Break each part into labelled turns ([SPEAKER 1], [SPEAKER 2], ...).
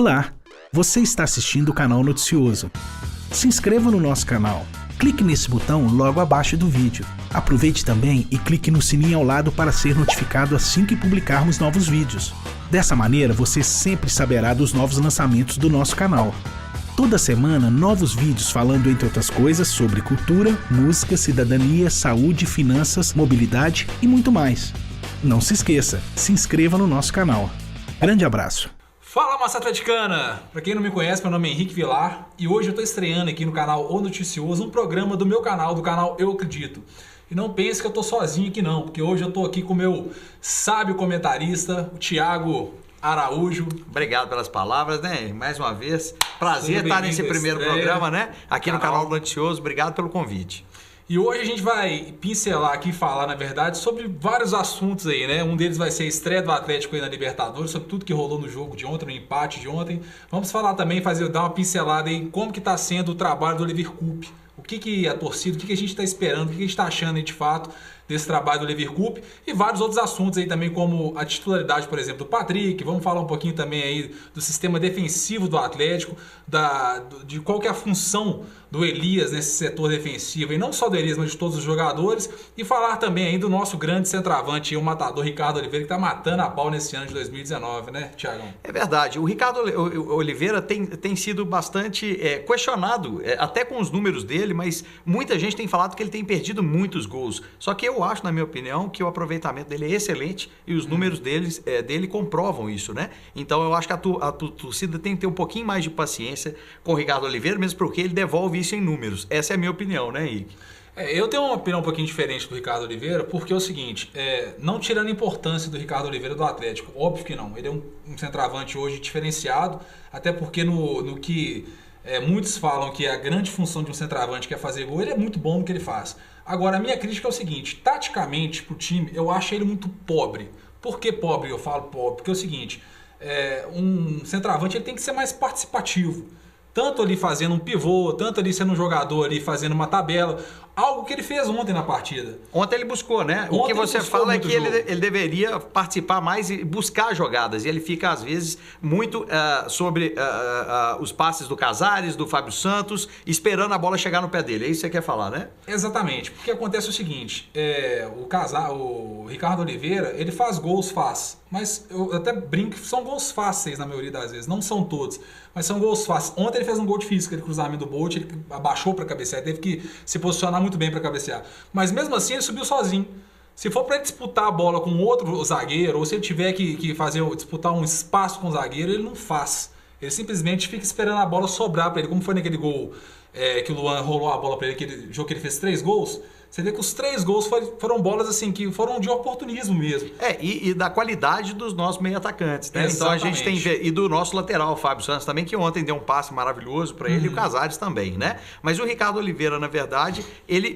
[SPEAKER 1] Olá, você está assistindo o canal Noticioso. Se inscreva no nosso canal. Clique nesse botão logo abaixo do vídeo. Aproveite também e clique no sininho ao lado para ser notificado assim que publicarmos novos vídeos. Dessa maneira, você sempre saberá dos novos lançamentos do nosso canal. Toda semana, novos vídeos falando, entre outras coisas, sobre cultura, música, cidadania, saúde, finanças, mobilidade e muito mais. Não se esqueça, se inscreva no nosso canal. Grande abraço!
[SPEAKER 2] Fala, massa atleticana! Pra quem não me conhece, meu nome é Henrique Vilar e hoje eu tô estreando aqui no canal O Noticioso um programa do meu canal, do canal Eu Acredito. E não pense que eu tô sozinho aqui não, porque hoje eu tô aqui com o meu sábio comentarista, o Thiago Araújo.
[SPEAKER 3] Obrigado pelas palavras, né? Mais uma vez, prazer estar nesse primeiro programa, né? Aqui no canal do Noticioso. Obrigado pelo convite.
[SPEAKER 2] E hoje a gente vai pincelar aqui, falar na verdade, sobre vários assuntos aí, né? Um deles vai ser a estreia do Atlético aí na Libertadores, sobre tudo que rolou no jogo de ontem, no empate de ontem. Vamos falar também, dar uma pincelada aí em como que está sendo o trabalho do Oliver Cup. O que a torcida, o que a gente está esperando, o que a gente está achando aí de fato desse trabalho do Oliver Cup e vários outros assuntos aí também, como a titularidade, por exemplo, do Patrick. Vamos falar um pouquinho também aí do sistema defensivo do Atlético, de qual que é a função do Elias nesse setor defensivo, e não só do Elias, mas de todos os jogadores, e falar também aí do nosso grande centroavante, o matador Ricardo Oliveira, que está matando a pau nesse ano de 2019, né, Thiagão?
[SPEAKER 3] É verdade, o Ricardo Oliveira tem sido bastante questionado, até com os números dele, mas muita gente tem falado que ele tem perdido muitos gols, só que eu acho, na minha opinião, que o aproveitamento dele é excelente e os números dele comprovam isso, né? Então eu acho que a torcida tem que ter um pouquinho mais de paciência com o Ricardo Oliveira, mesmo porque ele devolve isso em números. Essa é a minha opinião, né, Henrique?
[SPEAKER 2] Eu tenho uma opinião um pouquinho diferente do Ricardo Oliveira, porque é o seguinte, não tirando a importância do Ricardo Oliveira do Atlético, óbvio que não, ele é um centroavante hoje diferenciado, até porque no que muitos falam que a grande função de um centroavante que é fazer gol, ele é muito bom no que ele faz. Agora, a minha crítica é o seguinte, taticamente pro time, eu acho ele muito pobre. Por que pobre? Eu falo pobre, porque é o seguinte, um centroavante ele tem que ser mais participativo. Tanto ali fazendo um pivô, tanto ali sendo um jogador ali fazendo uma tabela, algo que ele fez ontem na partida.
[SPEAKER 3] Ontem ele buscou, né? O que você fala é que ele deveria participar mais e buscar jogadas. E ele fica, às vezes, muito sobre os passes do Casares, do Fábio Santos, esperando a bola chegar no pé dele. É isso que você quer falar, né?
[SPEAKER 2] Exatamente. Porque acontece o seguinte, o Ricardo Oliveira, ele faz gols, mas eu até brinco que são gols fáceis na maioria das vezes. Não são todos, mas são gols fáceis. Ontem ele fez um gol difícil, aquele cruzamento do Bolt, ele abaixou para cabecear, teve que se posicionar muito bem para cabecear. Mas mesmo assim ele subiu sozinho. Se for para ele disputar a bola com outro zagueiro, ou se ele tiver que disputar um espaço com o zagueiro, ele não faz. Ele simplesmente fica esperando a bola sobrar para ele, como foi naquele gol que o Luan rolou a bola para ele, aquele jogo que ele fez 3 gols. Você vê que os 3 gols foram bolas assim que foram de oportunismo mesmo.
[SPEAKER 3] E da qualidade dos nossos meio-atacantes, né?
[SPEAKER 2] Exatamente.
[SPEAKER 3] Então a gente tem. E do nosso lateral, o Fábio Santos também, que ontem deu um passe maravilhoso para ele, e o Casares também, né? Mas o Ricardo Oliveira, na verdade,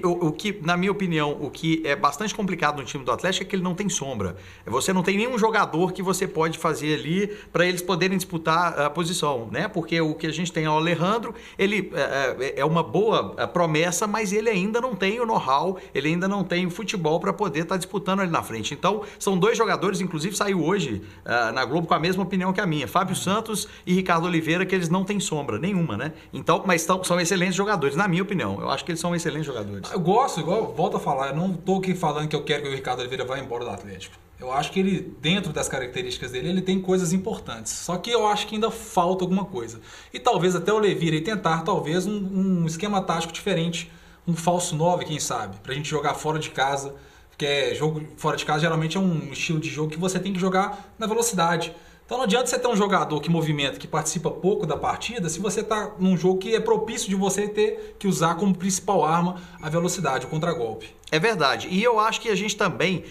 [SPEAKER 3] o que, na minha opinião, o que é bastante complicado no time do Atlético é que ele não tem sombra. Você não tem nenhum jogador que você pode fazer ali para eles poderem disputar a posição, né? Porque o que a gente tem é o Alejandro, ele é uma boa promessa, mas ele ainda não tem o know-how, ele ainda não tem o futebol para poder estar disputando ali na frente. Então, são 2 jogadores, inclusive saiu hoje na Globo com a mesma opinião que a minha, Fábio Santos e Ricardo Oliveira, que eles não têm sombra nenhuma, né? Então, mas são excelentes jogadores, na minha opinião. Eu acho que eles são excelentes jogadores.
[SPEAKER 2] Eu gosto, igual volto a falar, eu não estou aqui falando que eu quero que o Ricardo Oliveira vá embora do Atlético. Eu acho que ele, dentro das características dele, ele tem coisas importantes. Só que eu acho que ainda falta alguma coisa. E talvez até o Levi irei tentar, talvez, um esquema tático diferente. Um falso 9, quem sabe? Pra gente jogar fora de casa. Porque jogo fora de casa geralmente é um estilo de jogo que você tem que jogar na velocidade. Então não adianta você ter um jogador que movimenta, que participa pouco da partida, se você está num jogo que é propício de você ter que usar como principal arma a velocidade, o contragolpe.
[SPEAKER 3] É verdade. E eu acho que a gente também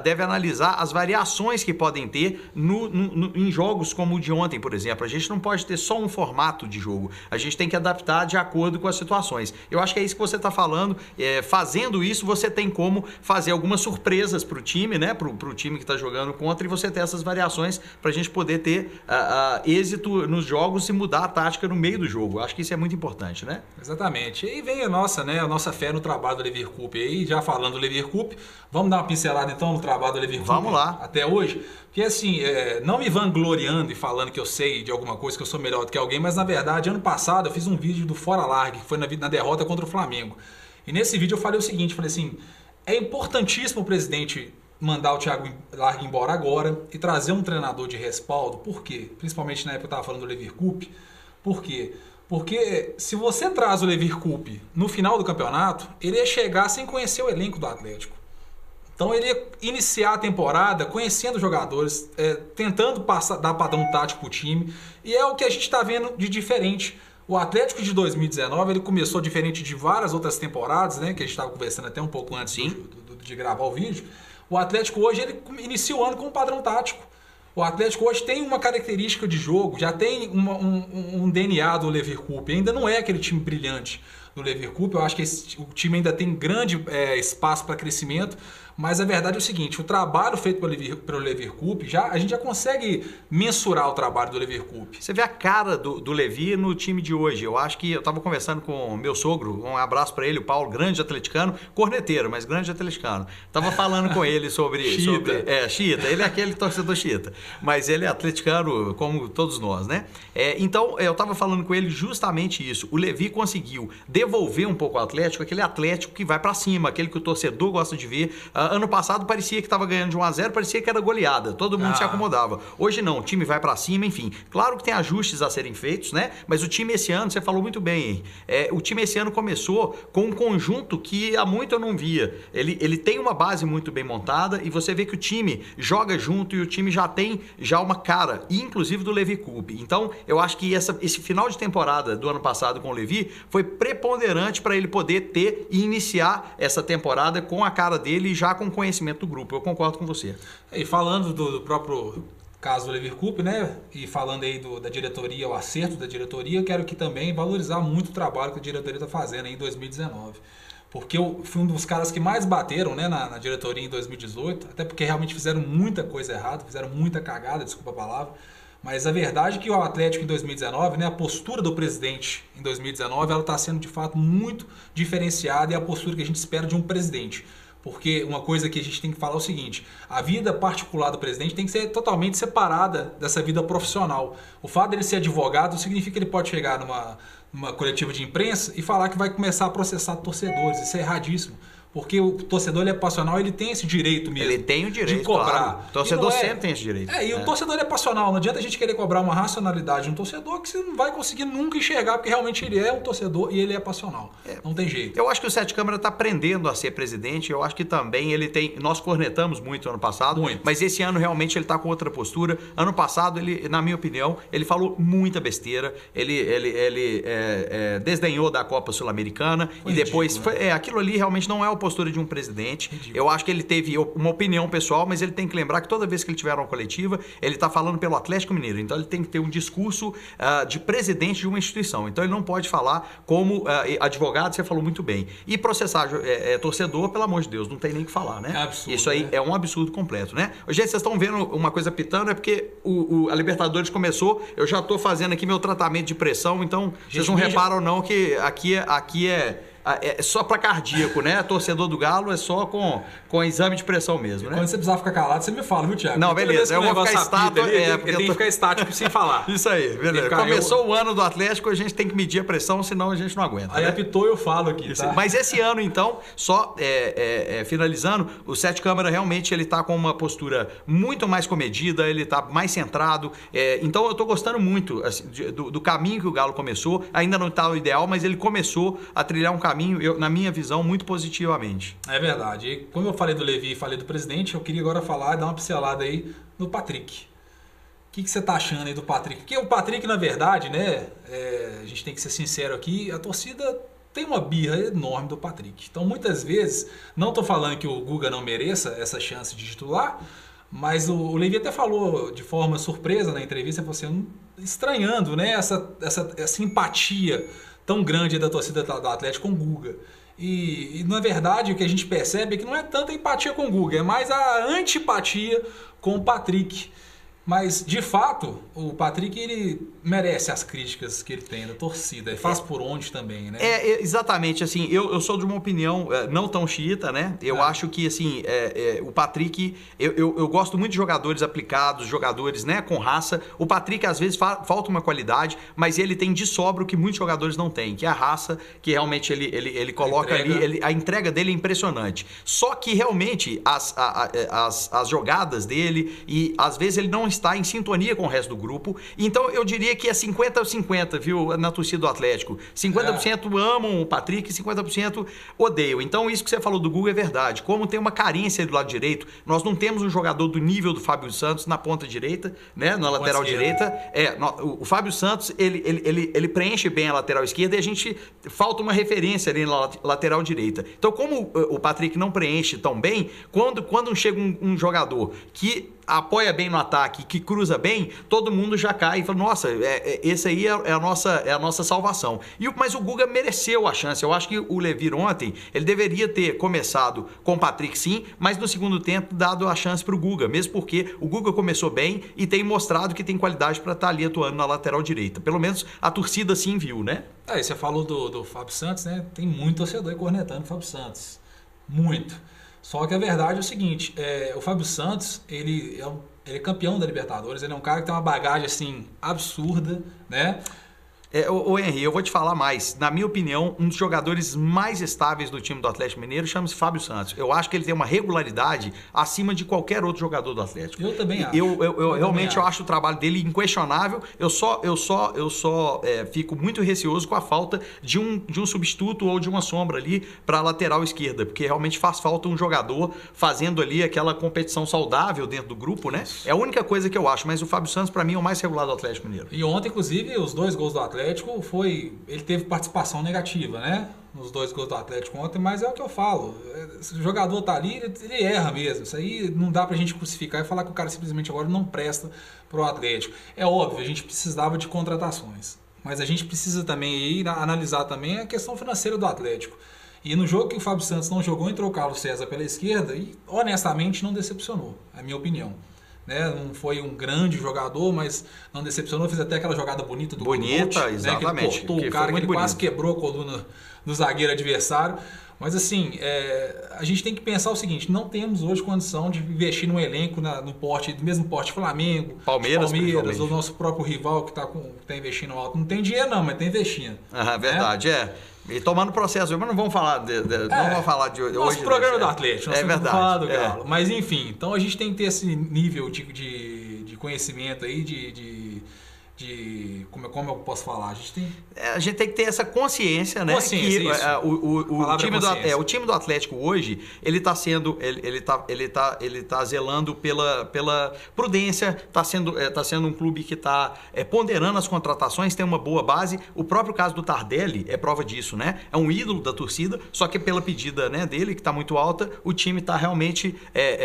[SPEAKER 3] deve analisar as variações que podem ter em jogos como o de ontem, por exemplo. A gente não pode ter só um formato de jogo. A gente tem que adaptar de acordo com as situações. Eu acho que é isso que você está falando. Fazendo isso, você tem como fazer algumas surpresas para o time, né? Para o time que está jogando contra, e você ter essas variações para a gente poder ter êxito nos jogos e mudar a tática no meio do jogo. Eu acho que isso é muito importante, né?
[SPEAKER 2] Exatamente. E aí vem a nossa fé no trabalho do Oliver Cup. Aí já falando do Leverkusen, vamos dar uma pincelada então no trabalho do Leverkusen
[SPEAKER 3] Vamos lá.
[SPEAKER 2] até hoje? Porque assim, não me vangloriando e falando que eu sei de alguma coisa, que eu sou melhor do que alguém, mas na verdade, ano passado eu fiz um vídeo do Fora Largue, que foi na derrota contra o Flamengo. E nesse vídeo eu falei o seguinte, falei assim, é importantíssimo o presidente mandar o Thiago Largue embora agora e trazer um treinador de respaldo. Por quê? Principalmente na época que eu estava falando do Leverkusen. Por quê? Porque se você traz o Leverkusen no final do campeonato, ele ia chegar sem conhecer o elenco do Atlético. Então ele ia iniciar a temporada conhecendo os jogadores, tentando dar padrão tático para o time. E é o que a gente está vendo de diferente. O Atlético de 2019 ele começou diferente de várias outras temporadas, né, que a gente estava conversando até um pouco antes de gravar o vídeo. O Atlético hoje ele inicia o ano com um padrão tático. O Atlético hoje tem uma característica de jogo, já tem um DNA do Leverkusen. Ainda não é aquele time brilhante do Leverkusen. Eu acho que o time ainda tem grande espaço para crescimento. Mas a verdade é o seguinte, o trabalho feito pelo Leverkusen, a gente já consegue mensurar o trabalho do Leverkusen.
[SPEAKER 3] Você vê a cara do Levi no time de hoje. Eu acho que eu estava conversando com o meu sogro, um abraço para ele, o Paulo, grande atleticano, corneteiro, mas grande atleticano. Estava falando com ele sobre... Chita. Ele é aquele torcedor chita. Mas ele é atleticano como todos nós, né? Então, eu estava falando com ele justamente isso. O Levi conseguiu devolver um pouco ao Atlético, aquele Atlético que vai para cima, aquele que o torcedor gosta de ver. Ano passado parecia que estava ganhando de 1-0, parecia que era goleada, todo mundo se acomodava. Hoje não, o time vai para cima, enfim. Claro que tem ajustes a serem feitos, né? Mas o time esse ano, você falou muito bem, o time esse ano começou com um conjunto que há muito eu não via. Ele tem uma base muito bem montada e você vê que o time joga junto e o time já tem uma cara, inclusive do Leverkusen. Então, eu acho que esse final de temporada do ano passado com o Levi foi preponderante para ele poder ter e iniciar essa temporada com a cara dele e já com conhecimento do grupo. Eu concordo com você.
[SPEAKER 2] E falando do próprio caso do Leverkusen, né? E falando aí da diretoria, o acerto da diretoria, eu quero aqui também valorizar muito o trabalho que a diretoria está fazendo aí em 2019. Porque eu fui um dos caras que mais bateram, né, na diretoria em 2018, até porque realmente fizeram muita coisa errada, fizeram muita cagada, desculpa a palavra. Mas a verdade é que o Atlético em 2019, né, a postura do presidente em 2019, ela está sendo de fato muito diferenciada e é a postura que a gente espera de um presidente. Porque uma coisa que a gente tem que falar é o seguinte, a vida particular do presidente tem que ser totalmente separada dessa vida profissional. O fato dele ser advogado significa que ele pode chegar numa coletiva de imprensa e falar que vai começar a processar torcedores. Isso é erradíssimo. Porque o torcedor ele é passional, ele tem esse direito mesmo.
[SPEAKER 3] Ele tem o direito
[SPEAKER 2] de cobrar.
[SPEAKER 3] Claro. O torcedor sempre tem esse direito.
[SPEAKER 2] O torcedor ele é passional. Não adianta a gente querer cobrar uma racionalidade de um torcedor que você não vai conseguir nunca enxergar, porque realmente ele é um torcedor e ele é passional. Não tem jeito.
[SPEAKER 3] Eu acho que o Sete Câmara está aprendendo a ser presidente. Eu acho que também ele tem... Nós cornetamos muito ano passado, mas esse ano realmente ele está com outra postura. Ano passado, ele, na minha opinião, ele falou muita besteira. Ele desdenhou da Copa Sul-Americana e depois... aquilo ali realmente não é o postura de um presidente. Ridículo. Eu acho que ele teve uma opinião pessoal, mas ele tem que lembrar que toda vez que ele tiver uma coletiva, ele está falando pelo Atlético Mineiro. Então ele tem que ter um discurso de presidente de uma instituição. Então ele não pode falar como advogado, você falou muito bem. E processar torcedor, pelo amor de Deus, não tem nem o que falar, né?
[SPEAKER 2] É absurdo,
[SPEAKER 3] isso aí é um absurdo completo, né? Gente, vocês estão vendo uma coisa pitando, é porque a Libertadores começou, eu já estou fazendo aqui meu tratamento de pressão, então vocês não reparam não que aqui é só para cardíaco, né? Torcedor do Galo é só com exame de pressão mesmo, né?
[SPEAKER 2] Quando você precisar ficar calado, você me fala, viu, Thiago?
[SPEAKER 3] Não, beleza. Eu vou ficar estático.
[SPEAKER 2] Ele tem que ficar estático sem falar.
[SPEAKER 3] Isso aí, beleza. Começou o ano do Atlético, a gente tem que medir a pressão, senão a gente não aguenta.
[SPEAKER 2] Aí apitou, eu falo aqui, tá?
[SPEAKER 3] Mas esse ano, então, só finalizando, o Sete Câmara realmente ele tá com uma postura muito mais comedida, ele tá mais centrado. Então eu tô gostando muito assim, do caminho que o Galo começou. Ainda não tá o ideal, mas ele começou a trilhar um caminho, na minha visão, muito positivamente.
[SPEAKER 2] É verdade. E como eu falei do Levi e falei do presidente, eu queria agora dar uma pincelada aí no Patrick. O que você tá achando aí do Patrick? Porque o Patrick, na verdade, né, a gente tem que ser sincero aqui, a torcida tem uma birra enorme do Patrick. Então, muitas vezes, não tô falando que o Guga não mereça essa chance de titular, mas o Levi até falou de forma surpresa na entrevista, você estranhando, né, essa empatia tão grande da torcida do Atlético com o Guga. E, na verdade, o que a gente percebe é que não é tanta empatia com o Guga, é mais a antipatia com o Patrick. Mas, de fato, o Patrick, ele merece as críticas que ele tem da torcida. Ele faz por onde também, né?
[SPEAKER 3] Exatamente. Assim, eu sou de uma opinião não tão xiita, né? Eu acho que, assim, o Patrick... Eu gosto muito de jogadores aplicados, jogadores, né, com raça. O Patrick, às vezes, falta uma qualidade, mas ele tem de sobra o que muitos jogadores não têm, que é a raça, que realmente ele coloca ali... A entrega dele é impressionante. Só que, realmente, as jogadas dele, e às vezes ele não está em sintonia com o resto do grupo. Então eu diria que é 50-50, viu, na torcida do Atlético. 50% amam o Patrick e 50% odeiam. Então isso que você falou do Guga é verdade. Como tem uma carência do lado direito, nós não temos um jogador do nível do Fábio Santos na ponta direita, né, na lateral direita. O Fábio Santos, ele preenche bem a lateral esquerda e a gente falta uma referência ali na lateral direita. Então como o Patrick não preenche tão bem, quando chega um jogador que apoia bem no ataque, que cruza bem, todo mundo já cai e fala, nossa, esse aí é a nossa salvação. Mas o Guga mereceu a chance. Eu acho que o Levir ontem, ele deveria ter começado com o Patrick sim, mas no segundo tempo dado a chance para o Guga, mesmo porque o Guga começou bem e tem mostrado que tem qualidade para estar ali atuando na lateral direita. Pelo menos a torcida sim viu, né?
[SPEAKER 2] Aí você falou do Fábio Santos, né? Tem muito torcedor aí cornetando o Fábio Santos. Muito. Só que a verdade é o seguinte, o Fábio Santos, ele é campeão da Libertadores, ele é um cara que tem uma bagagem assim absurda, né?
[SPEAKER 3] Ô Henry, eu vou te falar mais. Na minha opinião, um dos jogadores mais estáveis do time do Atlético Mineiro chama-se Fábio Santos. Eu acho que ele tem uma regularidade acima de qualquer outro jogador do Atlético.
[SPEAKER 2] Eu também acho.
[SPEAKER 3] Eu realmente acho o trabalho dele inquestionável. Eu só fico muito receoso com a falta de um substituto ou de uma sombra ali para a lateral esquerda, porque realmente faz falta um jogador fazendo ali aquela competição saudável dentro do grupo, né? É a única coisa que eu acho, mas o Fábio Santos, para mim, é o mais regular do Atlético Mineiro.
[SPEAKER 2] E ontem, inclusive, os 2 gols do Atlético ele teve participação negativa, né? Nos 2 gols do Atlético ontem, mas é o que eu falo. Se o jogador tá ali, ele erra mesmo. Isso aí não dá pra gente crucificar e falar que o cara simplesmente agora não presta pro Atlético. É óbvio, a gente precisava de contratações. Mas a gente precisa também analisar também a questão financeira do Atlético. E no jogo que o Fábio Santos não jogou, entrou o Carlos César pela esquerda e honestamente não decepcionou, é a minha opinião. Né? Não foi um grande jogador, mas não decepcionou. Fez até aquela jogada bonita do
[SPEAKER 3] Bonita,
[SPEAKER 2] Bolt,
[SPEAKER 3] exatamente.
[SPEAKER 2] Né? Que ele cortou o cara, que ele quase quebrou a coluna do zagueiro adversário. Mas assim, a gente tem que pensar o seguinte, não temos hoje condição de investir num elenco no porte, do mesmo porte Flamengo,
[SPEAKER 3] Palmeiras
[SPEAKER 2] o nosso próprio rival que tá investindo alto. Não tem dinheiro não, mas tá investindo.
[SPEAKER 3] Verdade, E tomando processo, mas não vamos falar não vamos falar de hoje.
[SPEAKER 2] Nosso programa do Atlético, nós
[SPEAKER 3] verdade.
[SPEAKER 2] Falar do Galo. Mas enfim, então a gente tem que ter esse nível de conhecimento aí, como eu posso falar?
[SPEAKER 3] A gente tem que ter essa consciência, né?
[SPEAKER 2] Consciência,
[SPEAKER 3] que o time do Atlético hoje, ele tá zelando pela prudência, tá sendo um clube que tá ponderando as contratações, tem uma boa base. O próprio caso do Tardelli é prova disso, né? É um ídolo da torcida, só que pela pedida, né, dele, que tá muito alta, o time tá realmente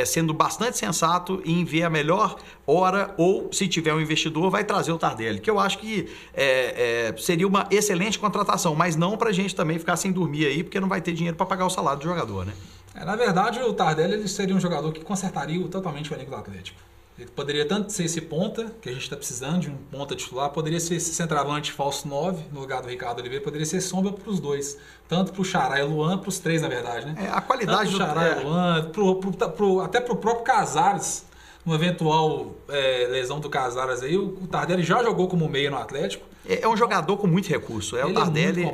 [SPEAKER 3] sendo bastante sensato em ver a melhor hora, ou se tiver um investidor, vai trazer o Tardelli. Que eu acho que seria uma excelente contratação, mas não pra gente também ficar sem dormir aí, porque não vai ter dinheiro para pagar o salário do jogador, né?
[SPEAKER 2] Na verdade, o Tardelli ele seria um jogador que consertaria totalmente o elenco do Atlético. Ele poderia tanto ser esse ponta, que a gente está precisando de um ponta titular, poderia ser esse centroavante falso 9, no lugar do Ricardo Oliveira, poderia ser sombra para os dois. Tanto para o Xará e o Luan, para os 3, na verdade, né?
[SPEAKER 3] A qualidade
[SPEAKER 2] do Xará e o Luan, até para o próprio Casares, uma eventual lesão do Casares aí, o Tardelli já jogou como meia no Atlético.
[SPEAKER 3] É um jogador com muito recurso. O Tardelli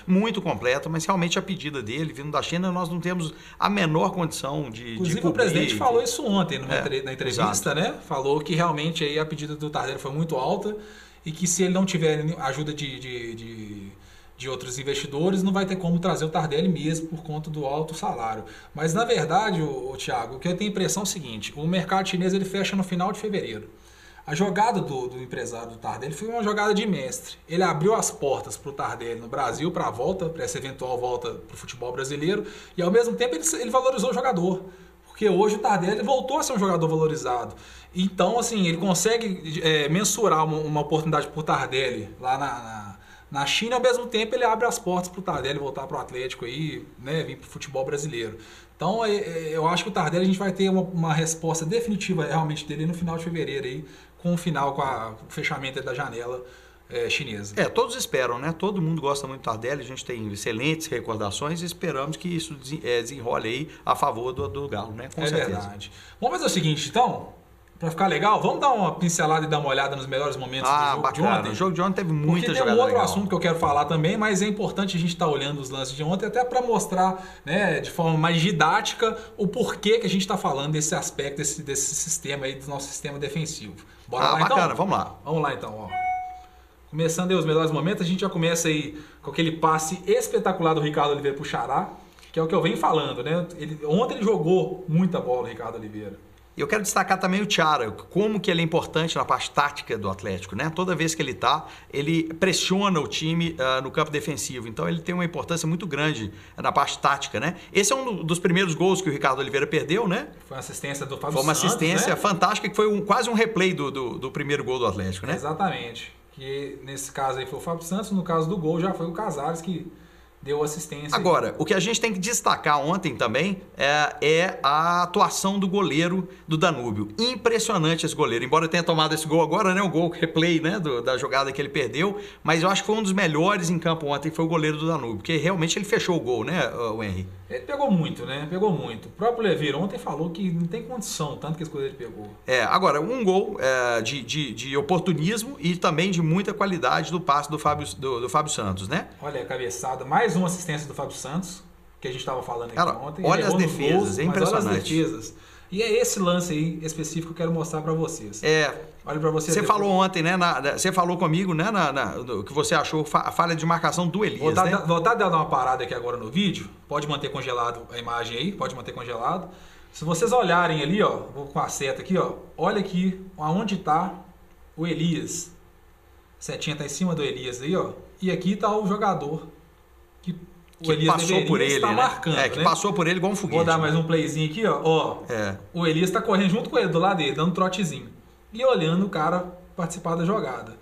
[SPEAKER 2] muito
[SPEAKER 3] completo, mas realmente a pedida dele, vindo da China, nós não temos a menor condição de
[SPEAKER 2] Inclusive
[SPEAKER 3] cobrir,
[SPEAKER 2] o presidente falou isso ontem na entrevista,
[SPEAKER 3] exato.
[SPEAKER 2] né? Falou que realmente aí a pedida do Tardelli foi muito alta e que se ele não tiver ajuda de outros investidores, não vai ter como trazer o Tardelli mesmo por conta do alto salário. Mas na verdade, Thiago, o que eu tenho a impressão é o seguinte, o mercado chinês ele fecha no final de fevereiro. A jogada do empresário do Tardelli foi uma jogada de mestre. Ele abriu as portas para o Tardelli no Brasil para essa eventual volta para o futebol brasileiro e ao mesmo tempo ele valorizou o jogador. Porque hoje o Tardelli voltou a ser um jogador valorizado. Então, assim, ele consegue mensurar uma oportunidade para o Tardelli lá na China, ao mesmo tempo ele abre as portas para o Tardelli voltar para o Atlético aí, né, vir para o futebol brasileiro. Então eu acho que o Tardelli a gente vai ter uma resposta definitiva realmente dele no final de fevereiro aí, com o final, com o fechamento da janela chinesa.
[SPEAKER 3] Todos esperam, né? Todo mundo gosta muito do Tardelli, a gente tem excelentes recordações e esperamos que isso desenrole aí a favor do Galo, né? Com certeza.
[SPEAKER 2] Verdade. Vamos fazer o seguinte, então, para ficar legal, vamos dar uma pincelada e dar uma olhada nos melhores momentos do jogo de ontem?
[SPEAKER 3] O jogo de ontem teve muita jogada
[SPEAKER 2] tem um outro
[SPEAKER 3] legal.
[SPEAKER 2] assunto que eu quero falar também, mas é importante a gente estar olhando os lances de ontem até para mostrar, né, de forma mais didática o porquê que a gente está falando desse aspecto, desse sistema aí, do nosso sistema defensivo. Bora lá,
[SPEAKER 3] bacana,
[SPEAKER 2] então?
[SPEAKER 3] vamos lá.
[SPEAKER 2] Vamos lá então, ó. Começando aí os melhores momentos, a gente já começa aí com aquele passe espetacular do Ricardo Oliveira pro Xará, que é o que eu venho falando, né? Ontem ele jogou muita bola, o Ricardo Oliveira.
[SPEAKER 3] Eu quero destacar também o Thiara, como que ele é importante na parte tática do Atlético, né? Toda vez que ele pressiona o time no campo defensivo. Então ele tem uma importância muito grande na parte tática, né? Esse é um dos primeiros gols que o Ricardo Oliveira perdeu, né?
[SPEAKER 2] Foi uma assistência do Fábio
[SPEAKER 3] Foi uma
[SPEAKER 2] Santos,
[SPEAKER 3] assistência
[SPEAKER 2] né?
[SPEAKER 3] fantástica, que foi quase um replay do primeiro gol do Atlético, né?
[SPEAKER 2] Exatamente. Que nesse caso aí foi o Fábio Santos, no caso do gol já foi o Casares que deu assistência.
[SPEAKER 3] Agora, o que a gente tem que destacar ontem também é a atuação do goleiro do Danúbio. Impressionante esse goleiro. Embora tenha tomado esse gol agora, né? O gol replay, né? Da jogada que ele perdeu. Mas eu acho que foi um dos melhores em campo ontem, foi o goleiro do Danúbio. Porque realmente ele fechou o gol, né, o Henry?
[SPEAKER 2] Ele pegou muito, né? Pegou muito. O próprio Levir ontem falou que não tem condição, tanto que esse goleiro pegou.
[SPEAKER 3] Agora, um gol de oportunismo e também de muita qualidade do passe do Fábio Santos, né?
[SPEAKER 2] Olha a cabeçada, mais uma assistência do Fábio Santos, que a gente estava falando aqui
[SPEAKER 3] Cara,
[SPEAKER 2] ontem.
[SPEAKER 3] olha as
[SPEAKER 2] Ele errou nos
[SPEAKER 3] defesas,
[SPEAKER 2] gols,
[SPEAKER 3] é
[SPEAKER 2] mas
[SPEAKER 3] impressionante.
[SPEAKER 2] Olha as defesas. E é esse lance aí específico que eu quero mostrar para vocês. Olha para vocês.
[SPEAKER 3] Você falou ontem, né? Você falou comigo, né? Que você achou a falha de marcação do Elias, né?
[SPEAKER 2] Vou dar uma parada aqui agora no vídeo. Pode manter congelado a imagem aí, pode manter congelado. Se vocês olharem ali, ó, vou com a seta aqui, ó. Olha aqui aonde está o Elias. A setinha está em cima do Elias aí, ó. E aqui está o jogador que o Elias
[SPEAKER 3] passou por ele,
[SPEAKER 2] estar
[SPEAKER 3] né?
[SPEAKER 2] marcando,
[SPEAKER 3] Que
[SPEAKER 2] né?
[SPEAKER 3] passou por ele igual um foguete.
[SPEAKER 2] Vou dar mais um playzinho aqui, ó. O Elias está correndo junto com ele, do lado dele, dando um trotezinho. E olhando o cara participar da jogada.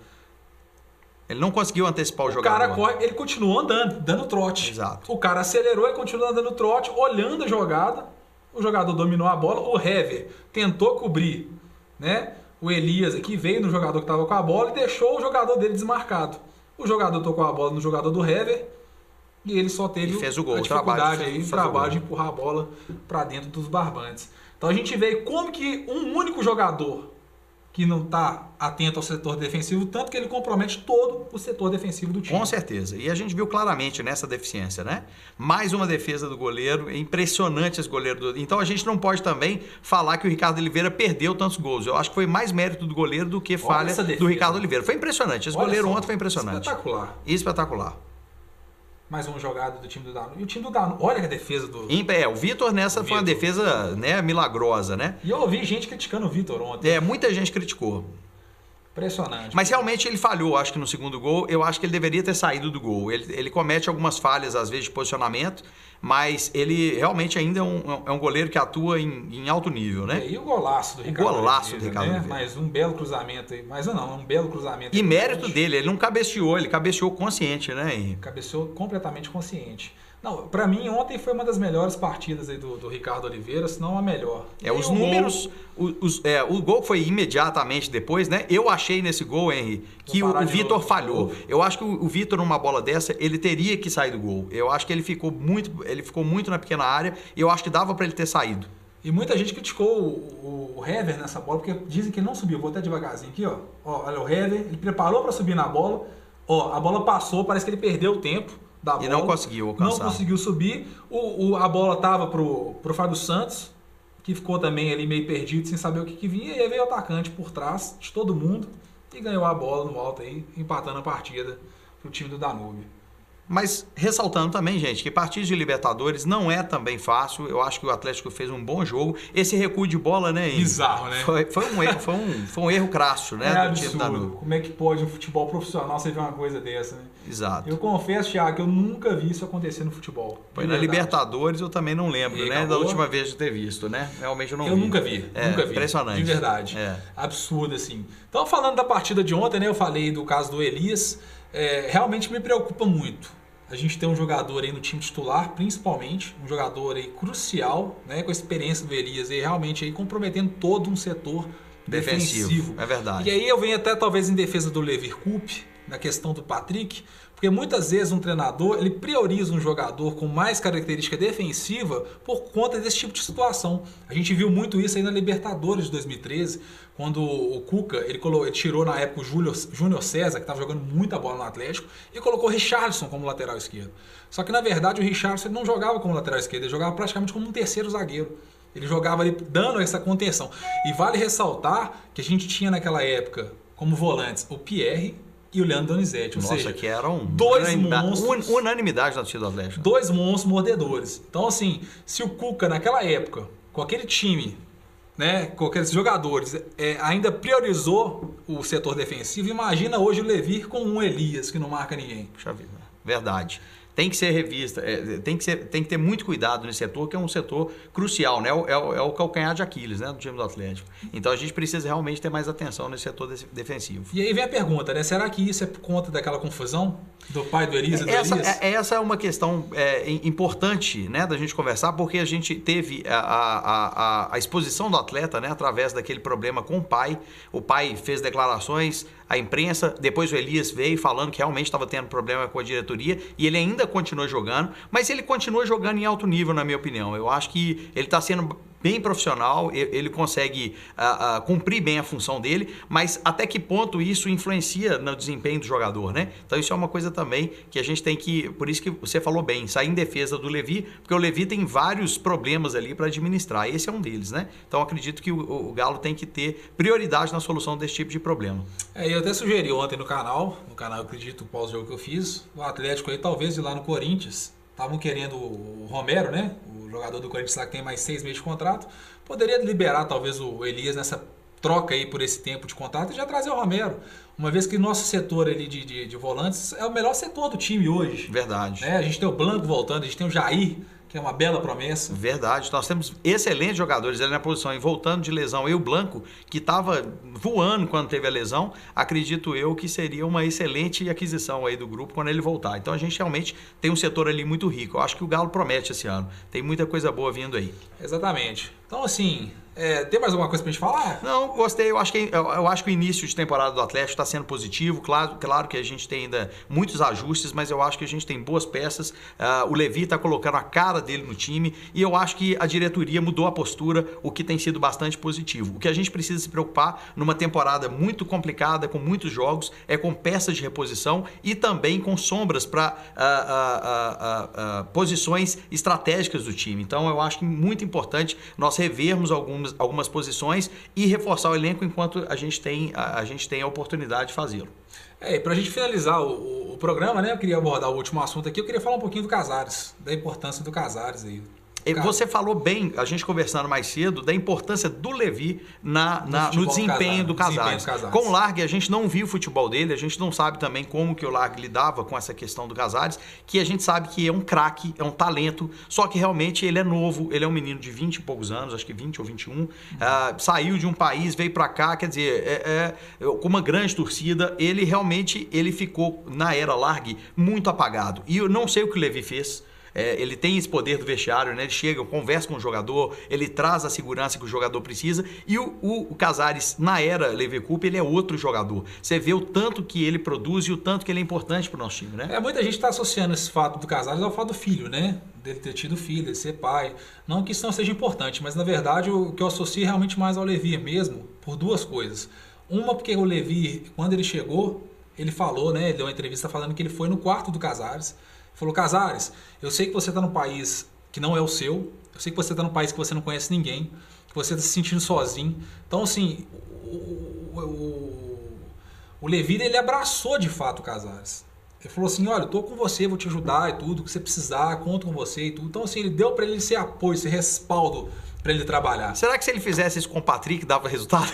[SPEAKER 3] Ele não conseguiu antecipar o jogador.
[SPEAKER 2] O cara corre, ele continuou andando, dando trote.
[SPEAKER 3] Exato.
[SPEAKER 2] O cara acelerou e continuou dando trote, olhando a jogada. O jogador dominou a bola. O Hever tentou cobrir, né? O Elias aqui veio no jogador que estava com a bola e deixou o jogador dele desmarcado. O jogador tocou a bola no jogador do Hever e ele só teve
[SPEAKER 3] fez o gol,
[SPEAKER 2] a dificuldade
[SPEAKER 3] o
[SPEAKER 2] trabalho de empurrar a bola para dentro dos barbantes. Então a gente vê como que um único jogador que não está atento ao setor defensivo, tanto que ele compromete todo o setor defensivo do time.
[SPEAKER 3] Com certeza. E a gente viu claramente nessa deficiência, né? Mais uma defesa do goleiro. É impressionante esse goleiro. Então a gente não pode também falar que o Ricardo Oliveira perdeu tantos gols. Eu acho que foi mais mérito do goleiro do que falha do Ricardo Oliveira. Foi impressionante. Esse goleiro ontem foi impressionante.
[SPEAKER 2] Espetacular.
[SPEAKER 3] Espetacular.
[SPEAKER 2] Mais uma jogada do time do Danúbio. E o time do Danúbio, olha que a defesa do...
[SPEAKER 3] O Vitor foi uma defesa, né, milagrosa, né?
[SPEAKER 2] E eu ouvi gente criticando o Vitor ontem.
[SPEAKER 3] Muita gente criticou.
[SPEAKER 2] Impressionante.
[SPEAKER 3] Mas realmente ele falhou, acho que no segundo gol. Eu acho que ele deveria ter saído do gol. Ele comete algumas falhas, às vezes, de posicionamento, mas ele realmente ainda é um goleiro que atua em alto nível, né?
[SPEAKER 2] E o golaço do Ricardo
[SPEAKER 3] Oliveira,
[SPEAKER 2] né? Mais um belo cruzamento aí. Mais um belo cruzamento.
[SPEAKER 3] E mérito dele, ele não cabeceou, ele cabeceou consciente, né, Henrique?
[SPEAKER 2] Cabeceou completamente consciente. Não, pra mim ontem foi uma das melhores partidas aí do Ricardo Oliveira, se não a melhor.
[SPEAKER 3] Os números, o gol foi imediatamente depois, né? Eu achei nesse gol, Henry, que o Vitor falhou. Eu acho que o Vitor, numa bola dessa, ele teria que sair do gol. Eu acho que ele ficou muito na pequena área e eu acho que dava pra ele ter saído.
[SPEAKER 2] E muita gente criticou o Hever nessa bola, porque dizem que ele não subiu. Vou até devagarzinho aqui, ó. Olha o Hever, ele preparou pra subir na bola. Ó, a bola passou, parece que ele perdeu o tempo. E
[SPEAKER 3] não conseguiu alcançar.
[SPEAKER 2] Não conseguiu subir. A bola estava pro Fábio Santos, que ficou também ali meio perdido, sem saber o que vinha. E aí veio o atacante por trás de todo mundo e ganhou a bola no alto aí, empatando a partida pro time do Danúbio.
[SPEAKER 3] Mas ressaltando também, gente, que partida de Libertadores não é também fácil. Eu acho que o Atlético fez um bom jogo. Esse recuo de bola, né?
[SPEAKER 2] Bizarro, né?
[SPEAKER 3] Foi um erro crasso, né?
[SPEAKER 2] É absurdo. Como é que pode um futebol profissional você ver uma coisa dessa, né?
[SPEAKER 3] Exato.
[SPEAKER 2] Eu confesso, Thiago, que eu nunca vi isso acontecer no futebol.
[SPEAKER 3] Foi na Libertadores, eu também não lembro, né?
[SPEAKER 2] Acabou.
[SPEAKER 3] Da última vez de ter visto, né? Realmente eu não vi.
[SPEAKER 2] Eu nunca vi.
[SPEAKER 3] Impressionante.
[SPEAKER 2] De verdade. Absurdo, assim. Então, falando da partida de ontem, né? Eu falei do caso do Elias. Realmente me preocupa muito. A gente tem um jogador aí no time titular, principalmente, um jogador aí crucial, né, com a experiência do Elias, e realmente aí comprometendo todo um setor
[SPEAKER 3] defensivo. É verdade.
[SPEAKER 2] E aí eu venho até talvez em defesa do Levi Coupe, na questão do Patrick, porque muitas vezes um treinador ele prioriza um jogador com mais característica defensiva por conta desse tipo de situação. A gente viu muito isso aí na Libertadores de 2013, quando o Cuca ele tirou na época o Júnior César, que estava jogando muita bola no Atlético, e colocou o Richarlison como lateral esquerdo. Só que na verdade o Richarlison não jogava como lateral esquerdo, ele jogava praticamente como um terceiro zagueiro. Ele jogava ali dando essa contenção. E vale ressaltar que a gente tinha naquela época como volantes o Pierre e o Leandro Donizete. Ou seja,
[SPEAKER 3] que eram
[SPEAKER 2] dois monstros.
[SPEAKER 3] Unanimidade na torcida do Atlético.
[SPEAKER 2] Dois monstros mordedores. Então, assim, se o Cuca naquela época, com aquele time, né, com aqueles jogadores, ainda priorizou o setor defensivo, imagina hoje o Levi com um Elias que não marca ninguém.
[SPEAKER 3] Puxa vida. Verdade. Tem que ser revista, tem que ter muito cuidado nesse setor, que é um setor crucial, né? É o calcanhar de Aquiles, né, do time do Atlético. Então a gente precisa realmente ter mais atenção nesse setor defensivo.
[SPEAKER 2] E aí vem a pergunta, né? Será que isso é por conta daquela confusão do pai do Elias e do Elias?
[SPEAKER 3] Essa é uma questão importante, né, da gente conversar, porque a gente teve a exposição do atleta, né, através daquele problema com o pai. O pai fez declarações à imprensa, depois o Elias veio falando que realmente estava tendo problema com a diretoria e ele ainda continua jogando, mas ele continua jogando em alto nível, na minha opinião. Eu acho que ele está sendo bem profissional, ele consegue cumprir bem a função dele, mas até que ponto isso influencia no desempenho do jogador, né? Então isso é uma coisa também que a gente tem que, por isso que você falou bem, sair em defesa do Levi, porque o Levi tem vários problemas ali para administrar, esse é um deles, né? Então acredito que o Galo tem que ter prioridade na solução desse tipo de problema.
[SPEAKER 2] Eu até sugeri ontem no canal, eu acredito, o pós-jogo que eu fiz, o Atlético aí talvez ir lá no Corinthians, estavam querendo o Romero, né? O jogador do Corinthians lá que tem mais 6 meses de contrato, poderia liberar talvez o Elias nessa troca aí por esse tempo de contrato e já trazer o Romero. Uma vez que nosso setor ali de volantes é o melhor setor do time hoje.
[SPEAKER 3] Verdade.
[SPEAKER 2] A gente tem o Blanco voltando, a gente tem o Jair, que é uma bela promessa.
[SPEAKER 3] Verdade. Nós temos excelentes jogadores ali na posição. E voltando de lesão, o Blanco, que estava voando quando teve a lesão, acredito eu que seria uma excelente aquisição aí do grupo quando ele voltar. Então a gente realmente tem um setor ali muito rico. Eu acho que o Galo promete esse ano. Tem muita coisa boa vindo aí.
[SPEAKER 2] Exatamente. Então assim, tem mais alguma coisa pra gente falar?
[SPEAKER 3] Não, gostei. Eu acho que o início de temporada do Atlético está sendo positivo. Claro que a gente tem ainda muitos ajustes, mas eu acho que a gente tem boas peças. O Levi está colocando a cara dele no time e eu acho que a diretoria mudou a postura, o que tem sido bastante positivo. O que a gente precisa se preocupar numa temporada muito complicada, com muitos jogos, é com peças de reposição e também com sombras para posições estratégicas do time. Então eu acho que é muito importante nós revermos algumas posições e reforçar o elenco enquanto a gente tem a oportunidade de fazê-lo.
[SPEAKER 2] E para a gente finalizar o programa, né, eu queria abordar o último assunto aqui, eu queria falar um pouquinho do Casares, da importância do Casares aí.
[SPEAKER 3] Você falou bem, a gente conversando mais cedo, da importância do Levi no desempenho do Casares. Com o Largue, a gente não viu o futebol dele, a gente não sabe também como que o Largue lidava com essa questão do Casares, que a gente sabe que é um craque, é um talento, só que realmente ele é novo, ele é um menino de 20 e poucos anos, acho que 20 ou 21, saiu de um país, veio para cá, quer dizer, com uma grande torcida, ele ficou, na era Largue, muito apagado. E eu não sei o que o Levi fez. Ele tem esse poder do vestiário, né? Ele chega, conversa com o jogador, ele traz a segurança que o jogador precisa. E o Casares, na era Levi Coupe, ele é outro jogador. Você vê o tanto que ele produz e o tanto que ele é importante para o nosso time, né?
[SPEAKER 2] Muita gente está associando esse fato do Casares ao fato do filho, né? Dele ter tido filho, dele ser pai. Não que isso não seja importante, mas na verdade o que eu associo realmente mais ao Levi mesmo, por duas coisas. Uma, porque o Levi, quando ele chegou, ele falou, né? Ele deu uma entrevista falando que ele foi no quarto do Casares. Falou, Casares, eu sei que você está num país que não é o seu, eu sei que você está num país que você não conhece ninguém, que você está se sentindo sozinho. Então, assim, o Levi, ele abraçou de fato o Casares. Ele falou assim, olha, eu tô com você, vou te ajudar e tudo, o que você precisar, conto com você e tudo. Então, assim, ele deu para ele esse apoio, esse respaldo para ele trabalhar.
[SPEAKER 3] Será que se ele fizesse isso com o Patrick, dava resultado?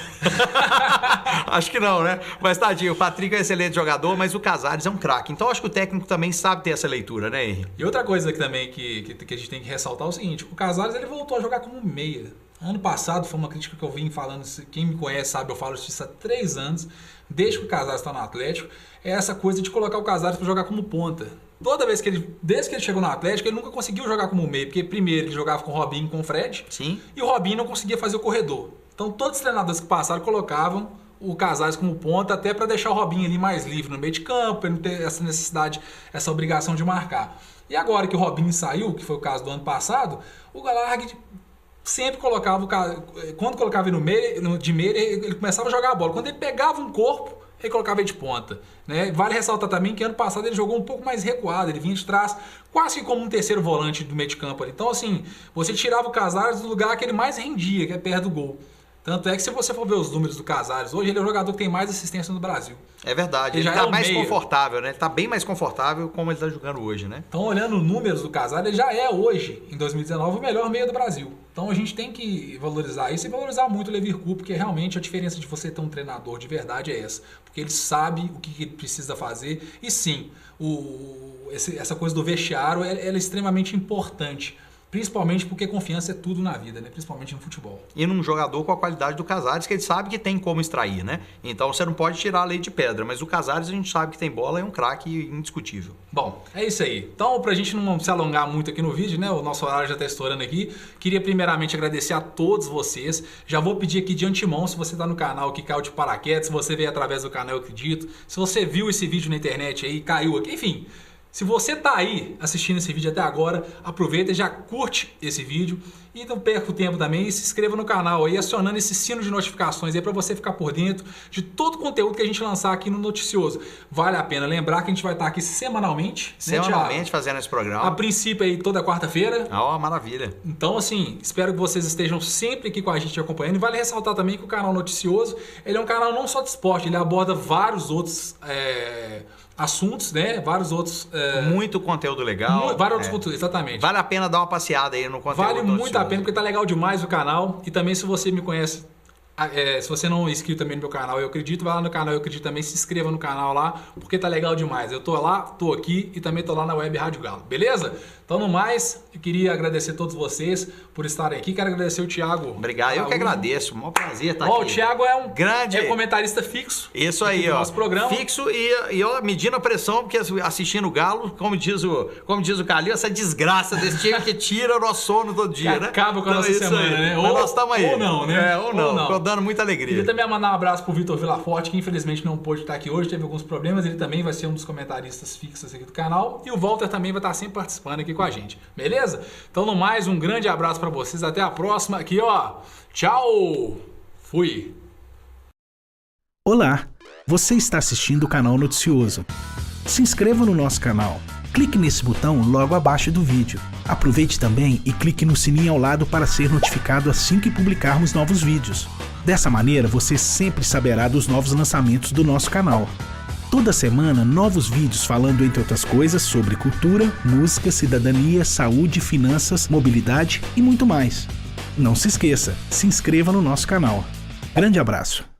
[SPEAKER 3] Acho que não, né? Mas tadinho, o Patrick é um excelente jogador, mas o Casares é um craque. Então acho que o técnico também sabe ter essa leitura, né, Henry?
[SPEAKER 2] E outra coisa aqui também que a gente tem que ressaltar é o seguinte, o Casares ele voltou a jogar como meia. Ano passado foi uma crítica que eu vim falando, quem me conhece sabe, eu falo isso há 3 anos, desde que o Casares está no Atlético, é essa coisa de colocar o Casares para jogar como ponta. Toda vez desde que ele chegou no Atlético, ele nunca conseguiu jogar como meia, porque primeiro ele jogava com o Robinho e com o Fred,
[SPEAKER 3] sim,
[SPEAKER 2] e o Robinho não conseguia fazer o corredor. Então todos os treinadores que passaram colocavam o Casares como ponta, até para deixar o Robinho ali mais livre no meio de campo, para não ter essa necessidade, essa obrigação de marcar. E agora que o Robinho saiu, que foi o caso do ano passado, o Galargue sempre colocava quando colocava ele no meio, de meio, ele começava a jogar a bola. Quando ele pegava um corpo, ele colocava ele de ponta. Né? Vale ressaltar também que ano passado ele jogou um pouco mais recuado, ele vinha de trás, quase que como um terceiro volante do meio de campo ali. Então, assim, você tirava o Casares do lugar que ele mais rendia, que é perto do gol. Tanto é que se você for ver os números do Casares, hoje ele é o jogador que tem mais assistência no Brasil.
[SPEAKER 3] É verdade, ele tá mais confortável, né? Ele tá bem mais confortável como ele tá jogando hoje, né?
[SPEAKER 2] Então, olhando os números do Casares, ele já é hoje, em 2019, o melhor meia do Brasil. Então a gente tem que valorizar isso e valorizar muito o Leverkusen, porque realmente a diferença de você ter um treinador de verdade é essa. Porque ele sabe o que ele precisa fazer. E sim, essa coisa do vestiário ela é extremamente importante. Principalmente porque confiança é tudo na vida, né? Principalmente no futebol.
[SPEAKER 3] E num jogador com a qualidade do Casares, que ele sabe que tem como extrair, né? Então você não pode tirar a lei de pedra, mas o Casares a gente sabe que tem bola, é um craque indiscutível.
[SPEAKER 2] Bom, é isso aí. Então, pra gente não se alongar muito aqui no vídeo, né? O nosso horário já tá estourando aqui. Queria primeiramente agradecer a todos vocês. Já vou pedir aqui de antemão, se você tá no canal que caiu de paraquedas, se você veio através do canal, eu acredito. Se você viu esse vídeo na internet aí, caiu aqui, enfim... Se você tá aí assistindo esse vídeo até agora, aproveita e já curte esse vídeo e não perca o tempo também e se inscreva no canal aí, acionando esse sino de notificações aí para você ficar por dentro de todo o conteúdo que a gente lançar aqui no Noticioso. Vale a pena lembrar que a gente vai estar aqui semanalmente.
[SPEAKER 3] Semanalmente, né, fazendo esse programa.
[SPEAKER 2] A princípio aí toda quarta-feira.
[SPEAKER 3] Ah, maravilha.
[SPEAKER 2] Então assim, espero que vocês estejam sempre aqui com a gente acompanhando. E vale ressaltar também que o canal Noticioso, ele é um canal não só de esporte, ele aborda vários outros... assuntos, né? Vários outros...
[SPEAKER 3] Muito conteúdo legal.
[SPEAKER 2] Vários outros conteúdos, exatamente.
[SPEAKER 3] Vale a pena dar uma passeada aí no conteúdo.
[SPEAKER 2] Vale muito a pena, porque tá legal demais o canal. E também, se você me conhece, se você não é inscrito também no meu canal, eu acredito, vai lá no canal, eu acredito também, se inscreva no canal lá, porque tá legal demais. Eu tô lá, tô aqui e também tô lá na Web Rádio Galo, beleza? Então, no mais, eu queria agradecer a todos vocês por estarem aqui. Quero agradecer o Thiago.
[SPEAKER 3] Obrigado, eu que agradeço. Um prazer estar aqui.
[SPEAKER 2] O Thiago é um
[SPEAKER 3] grande
[SPEAKER 2] comentarista fixo.
[SPEAKER 3] Isso aí, ó.
[SPEAKER 2] Nosso programa.
[SPEAKER 3] Fixo e ó, medindo a pressão, porque assistindo o Galo, como diz o Calil, essa desgraça desse time que tira o nosso sono todo dia, né?
[SPEAKER 2] Acaba com a nossa semana, né?
[SPEAKER 3] Mas nós estamos aí.
[SPEAKER 2] Ou não, né?
[SPEAKER 3] Ou não. Ficou dando muita alegria.
[SPEAKER 2] Queria também mandar um abraço pro Vitor Villaforte, que infelizmente não pôde estar aqui hoje, teve alguns problemas. Ele também vai ser um dos comentaristas fixos aqui do canal. E o Walter também vai estar sempre participando aqui com a gente. Beleza? Então, no mais, um grande abraço para vocês. Até a próxima. Aqui, ó. Tchau. Fui.
[SPEAKER 1] Olá. Você está assistindo o canal Noticioso. Se inscreva no nosso canal. Clique nesse botão logo abaixo do vídeo. Aproveite também e clique no sininho ao lado para ser notificado assim que publicarmos novos vídeos. Dessa maneira, você sempre saberá dos novos lançamentos do nosso canal. Toda semana, novos vídeos falando, entre outras coisas, sobre cultura, música, cidadania, saúde, finanças, mobilidade e muito mais. Não se esqueça, se inscreva no nosso canal. Grande abraço!